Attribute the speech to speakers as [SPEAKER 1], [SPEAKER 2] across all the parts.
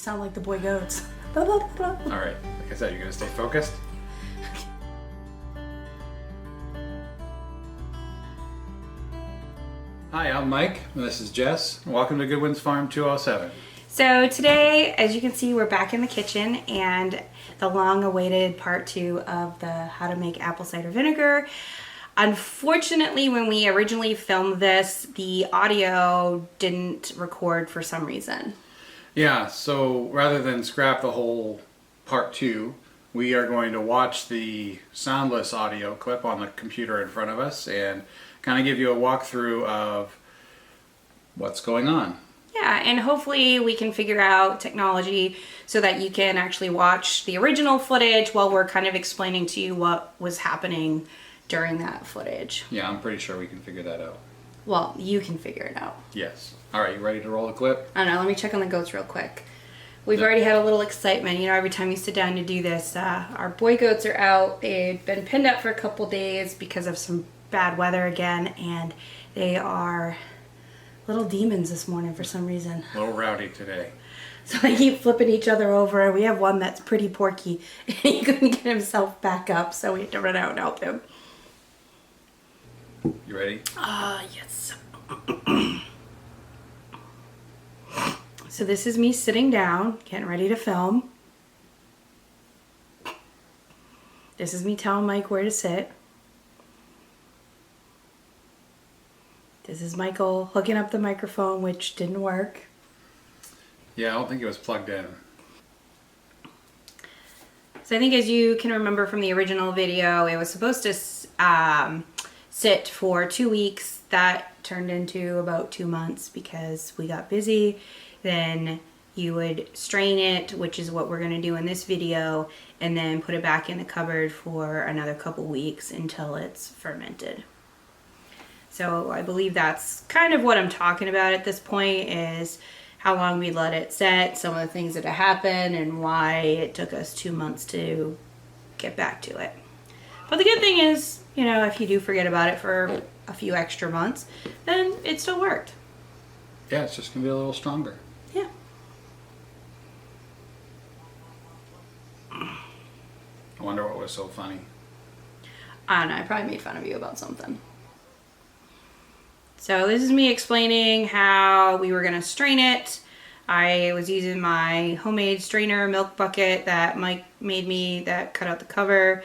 [SPEAKER 1] sound like the boy goats. Blah, blah, blah, blah.
[SPEAKER 2] All right, like I said, you're gonna stay focused. Hi, I'm Mike, and this is Jess. Welcome to Goodwin's Farm 207.
[SPEAKER 1] So today, as you can see, we're back in the kitchen and the long-awaited part 2 of the how to make apple cider vinegar. Unfortunately, when we originally filmed this, the audio didn't record for some reason.
[SPEAKER 2] Yeah, so rather than scrap the whole part 2, we are going to watch the soundless audio clip on the computer in front of us and kind of give you a walkthrough of what's going on.
[SPEAKER 1] Yeah, and hopefully we can figure out technology so that you can actually watch the original footage while we're kind of explaining to you what was happening during that footage.
[SPEAKER 2] Yeah, I'm pretty sure we can figure that out.
[SPEAKER 1] Well, you can figure it out.
[SPEAKER 2] Yes. All right, you ready to roll the clip?
[SPEAKER 1] I don't know, let me check on the goats real quick. We've already had a little excitement. You know, every time we sit down to do this, our boy goats are out. They've been pinned up for a couple days because of some bad weather again, and they are little demons this morning for some reason.
[SPEAKER 2] A little rowdy today.
[SPEAKER 1] So they keep flipping each other over, and we have one that's pretty porky, and he couldn't get himself back up, so we had to run out and help him.
[SPEAKER 2] You ready?
[SPEAKER 1] Yes. So this is me sitting down, getting ready to film. This is me telling Mike where to sit. This is Michael hooking up the microphone, which didn't work.
[SPEAKER 2] Yeah, I don't think it was plugged in.
[SPEAKER 1] So I think, as you can remember from the original video, it was supposed to sit for 2 weeks. That turned into about 2 months because we got busy. Then you would strain it, which is what we're going to do in this video, and then put it back in the cupboard for another couple weeks until it's fermented. So I believe that's kind of what I'm talking about at this point, is how long we let it set, some of the things that have happened, and why it took us 2 months to get back to it. But the good thing is, you know, if you do forget about it for a few extra months, then it still worked.
[SPEAKER 2] Yeah, it's just going to be a little stronger.
[SPEAKER 1] Yeah.
[SPEAKER 2] I wonder what was so funny.
[SPEAKER 1] I don't know, I probably made fun of you about something. So this is me explaining how we were going to strain it. I was using my homemade strainer milk bucket that Mike made me that cut out the cover.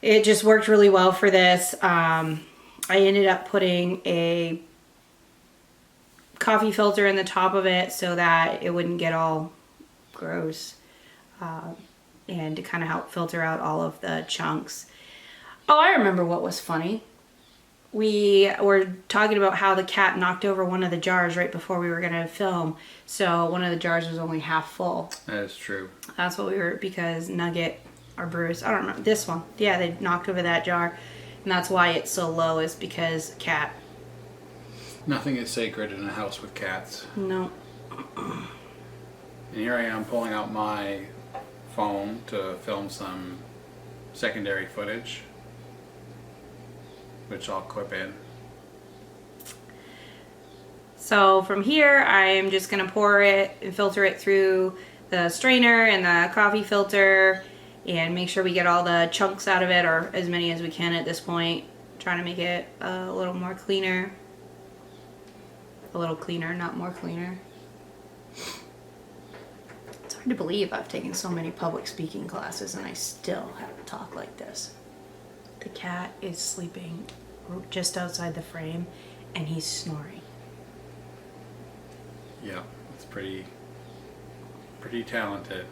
[SPEAKER 1] It just worked really well for this. I ended up putting a coffee filter in the top of it so that it wouldn't get all gross, and to kind of help filter out all of the chunks. Oh, I remember what was funny. We were talking about how the cat knocked over one of the jars right before we were going to film. So one of the jars was only half full.
[SPEAKER 2] That is true.
[SPEAKER 1] That's what we were, because Nugget or Bruce, I don't remember, this one. Yeah, they knocked over that jar. And that's why it's so low, is because cat.
[SPEAKER 2] Nothing is sacred in a house with cats.
[SPEAKER 1] No.
[SPEAKER 2] And here I am pulling out my phone to film some secondary footage, which I'll clip in.
[SPEAKER 1] So from here, I am just going to pour it and filter it through the strainer and the coffee filter and make sure we get all the chunks out of it, or as many as we can at this point. Trying to make it a little more cleaner. A little cleaner, not more cleaner. It's hard to believe I've taken so many public speaking classes and I still have to talk like this. The cat is sleeping just outside the frame and he's snoring.
[SPEAKER 2] Yeah, it's pretty talented.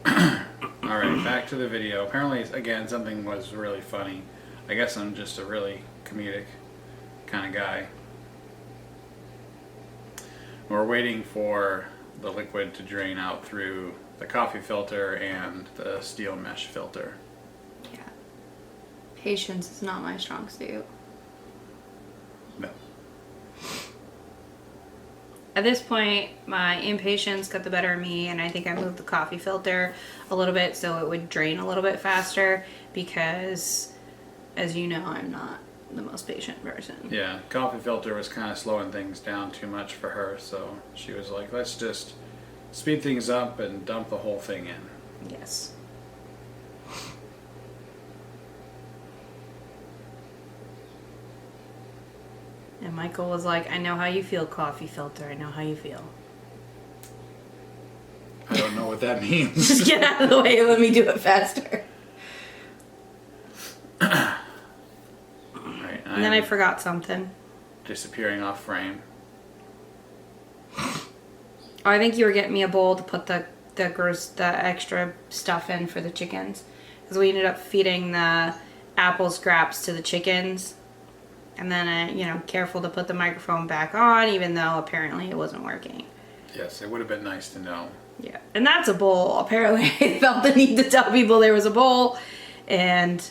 [SPEAKER 2] All right, back to the video. Apparently, again, something was really funny. I guess I'm just a really comedic kind of guy. We're waiting for the liquid to drain out through the coffee filter and the steel mesh filter.
[SPEAKER 1] Yeah. Patience is not my strong suit.
[SPEAKER 2] No.
[SPEAKER 1] At this point, my impatience got the better of me, and I think I moved the coffee filter a little bit so it would drain a little bit faster because, as you know, I'm not the most patient person.
[SPEAKER 2] Yeah, coffee filter was kind of slowing things down too much for her, so she was like, let's just speed things up and dump the whole thing in.
[SPEAKER 1] Yes. And Michael was like, I know how you feel, coffee filter. I know how you feel.
[SPEAKER 2] I don't know what that means.
[SPEAKER 1] Just get out of the way and let me do it faster.
[SPEAKER 2] Right,
[SPEAKER 1] And then I forgot something.
[SPEAKER 2] disappearing off frame.
[SPEAKER 1] Oh, I think you were getting me a bowl to put the extra stuff in for the chickens. Because we ended up feeding the apple scraps to the chickens. And then, careful to put the microphone back on, even though apparently it wasn't working.
[SPEAKER 2] Yes, it would have been nice to know.
[SPEAKER 1] Yeah, and that's a bowl. Apparently, I felt the need to tell people there was a bowl, and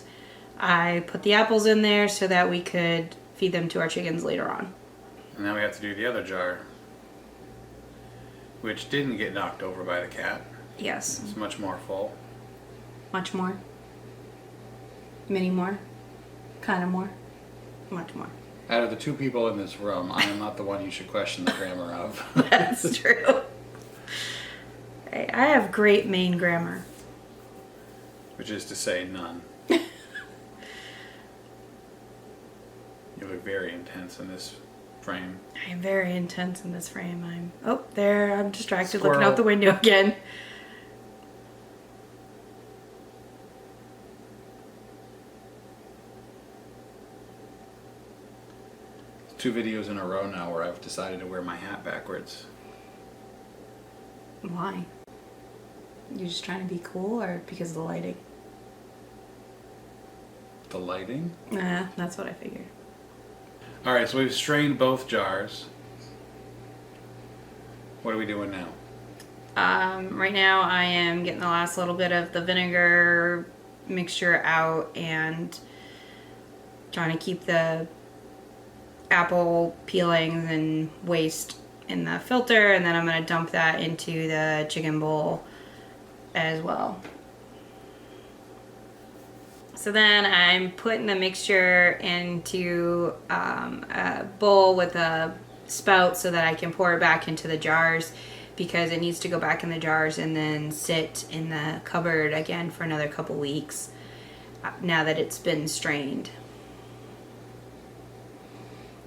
[SPEAKER 1] I put the apples in there so that we could feed them to our chickens later on.
[SPEAKER 2] And now we have to do the other jar, which didn't get knocked over by the cat.
[SPEAKER 1] Yes.
[SPEAKER 2] It's much more full.
[SPEAKER 1] Much more. Many more. Kind of more. Much more.
[SPEAKER 2] Out of the two people in this room, I am not the one you should question the grammar of.
[SPEAKER 1] That's true. I have great Maine grammar.
[SPEAKER 2] Which is to say, none. You look very intense in this frame.
[SPEAKER 1] I am very intense in this frame. I'm distracted
[SPEAKER 2] Squirrel.
[SPEAKER 1] looking out the window again.
[SPEAKER 2] 2 videos in a row now where I've decided to wear my hat backwards.
[SPEAKER 1] Why? You're just trying to be cool, or because of the lighting?
[SPEAKER 2] The lighting?
[SPEAKER 1] Nah, that's what I figured.
[SPEAKER 2] Alright, so we've strained both jars. What are we doing now?
[SPEAKER 1] Right now I am getting the last little bit of the vinegar mixture out and trying to keep the apple peelings and waste in the filter, and then I'm going to dump that into the chicken bowl as well. So then I'm putting the mixture into a bowl with a spout so that I can pour it back into the jars, because it needs to go back in the jars and then sit in the cupboard again for another couple weeks now that it's been strained.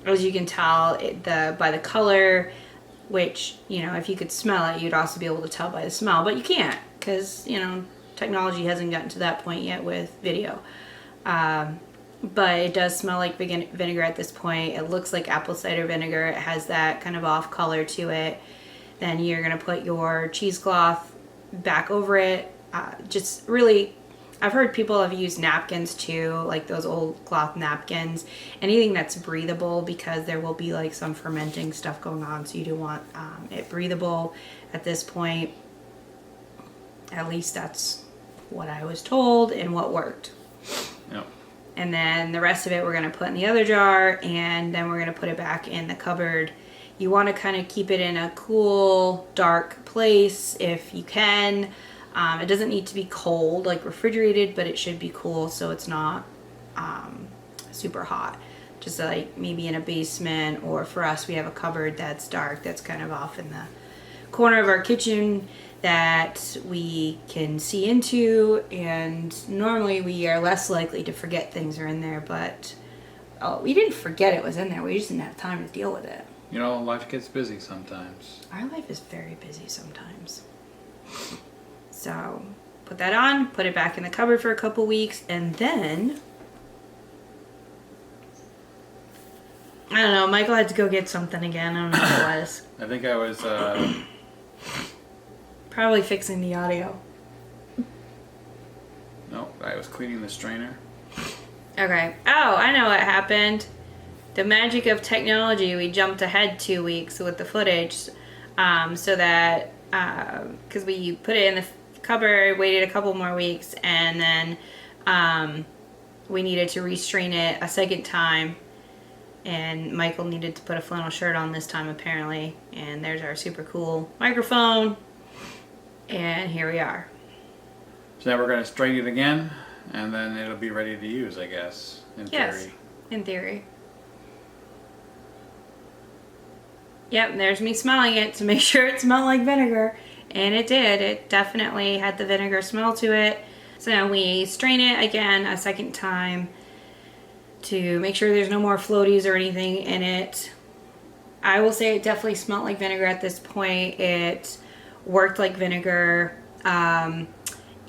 [SPEAKER 1] As you can tell by the color, which, if you could smell it, you'd also be able to tell by the smell, but you can't, because, technology hasn't gotten to that point yet with video. But it does smell like vinegar at this point. It looks like apple cider vinegar. It has that kind of off color to it. Then you're going to put your cheesecloth back over it. Just really, I've heard people have used napkins too, like those old cloth napkins. Anything that's breathable, because there will be like some fermenting stuff going on. So you do want it breathable at this point. At least that's what I was told and what worked.
[SPEAKER 2] Yep.
[SPEAKER 1] And then the rest of it we're going to put in the other jar, and then we're going to put it back in the cupboard. You want to kind of keep it in a cool, dark place if you can. It doesn't need to be cold, like refrigerated, but it should be cool so it's not super hot. Just like maybe in a basement, or for us, we have a cupboard that's dark, that's kind of off in the corner of our kitchen that we can see into, and normally we are less likely to forget things are in there, but we didn't forget it was in there, we just didn't have time to deal with it.
[SPEAKER 2] Life gets busy sometimes.
[SPEAKER 1] Our life is very busy sometimes. So put that on, put it back in the cupboard for a couple weeks, and then I don't know, Michael had to go get something again. I don't know what it was.
[SPEAKER 2] I think I was,
[SPEAKER 1] Probably fixing the audio.
[SPEAKER 2] no, I was cleaning the strainer.
[SPEAKER 1] Okay. Oh, I know what happened. The magic of technology, we jumped ahead 2 weeks with the footage, so that, because we put it in the cupboard, waited a couple more weeks, and then we needed to restrain it a second time, and Michael needed to put a flannel shirt on this time apparently, and there's our super cool microphone, and here we are.
[SPEAKER 2] So now we're going to strain it again, and then it'll be ready to use, I guess, in
[SPEAKER 1] Yes,
[SPEAKER 2] theory.
[SPEAKER 1] in theory. Yep, and there's me smelling it to make sure it smelled like vinegar. And it did. It definitely had the vinegar smell to it. So now we strain it again a second time to make sure there's no more floaties or anything in it. I will say it definitely smelled like vinegar at this point. It worked like vinegar.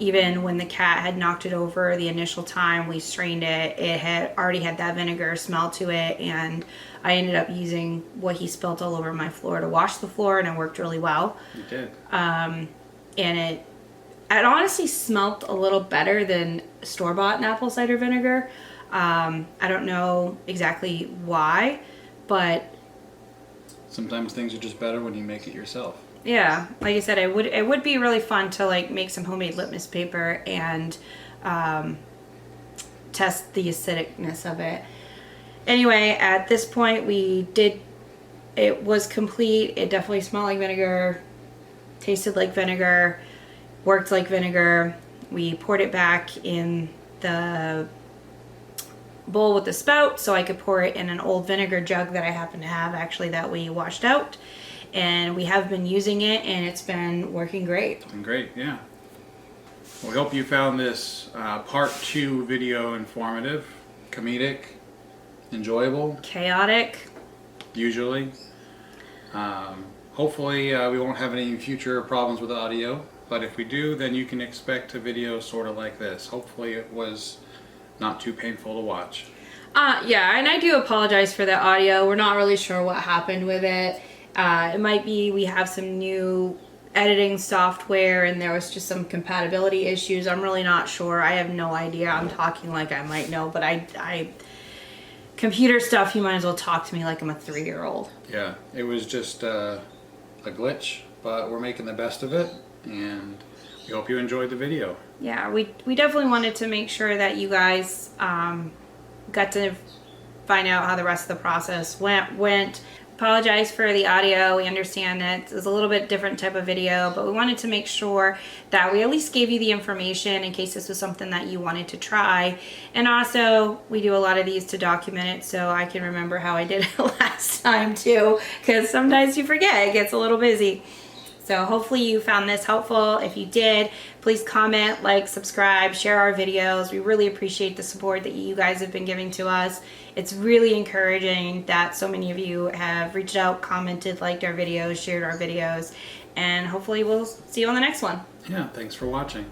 [SPEAKER 1] Even when the cat had knocked it over the initial time we strained it, it had already had that vinegar smell to it, and I ended up using what he spilt all over my floor to wash the floor, and it worked really well.
[SPEAKER 2] It did.
[SPEAKER 1] And it honestly smelled a little better than store-bought apple cider vinegar. I don't know exactly why, but
[SPEAKER 2] sometimes things are just better when you make it yourself.
[SPEAKER 1] yeah, like I said, it would be really fun to like make some homemade litmus paper and test the acidicness of it. Anyway, at this point it was complete. It definitely smelled like vinegar, tasted like vinegar, worked like vinegar. We poured it back in the bowl with the spout so I could pour it in an old vinegar jug that I happen to have actually that we washed out. And we have been using it, and it's been working great.
[SPEAKER 2] It's been great, yeah. We hope you found this part 2 video informative, comedic, enjoyable,
[SPEAKER 1] Chaotic.
[SPEAKER 2] usually. Hopefully we won't have any future problems with audio, but if we do, then you can expect a video sort of like this. Hopefully it was not too painful to watch.
[SPEAKER 1] Yeah, and I do apologize for the audio. We're not really sure what happened with it. It might be we have some new editing software and there was just some compatibility issues. I'm really not sure. I have no idea. I'm talking like I might know, but I computer stuff, you might as well talk to me like I'm a 3-year-old.
[SPEAKER 2] Yeah, it was just a glitch, but we're making the best of it, and we hope you enjoyed the video.
[SPEAKER 1] Yeah, we definitely wanted to make sure that you guys got to find out how the rest of the process went. Apologize for the audio. We understand that it's a little bit different type of video, but we wanted to make sure that we at least gave you the information in case this was something that you wanted to try. And also, we do a lot of these to document it so I can remember how I did it last time too, because sometimes you forget. It gets a little busy. So hopefully you found this helpful. If you did, please comment, like, subscribe, share our videos. We really appreciate the support that you guys have been giving to us. It's really encouraging that so many of you have reached out, commented, liked our videos, shared our videos, and hopefully we'll see you on the next one.
[SPEAKER 2] Yeah, thanks for watching.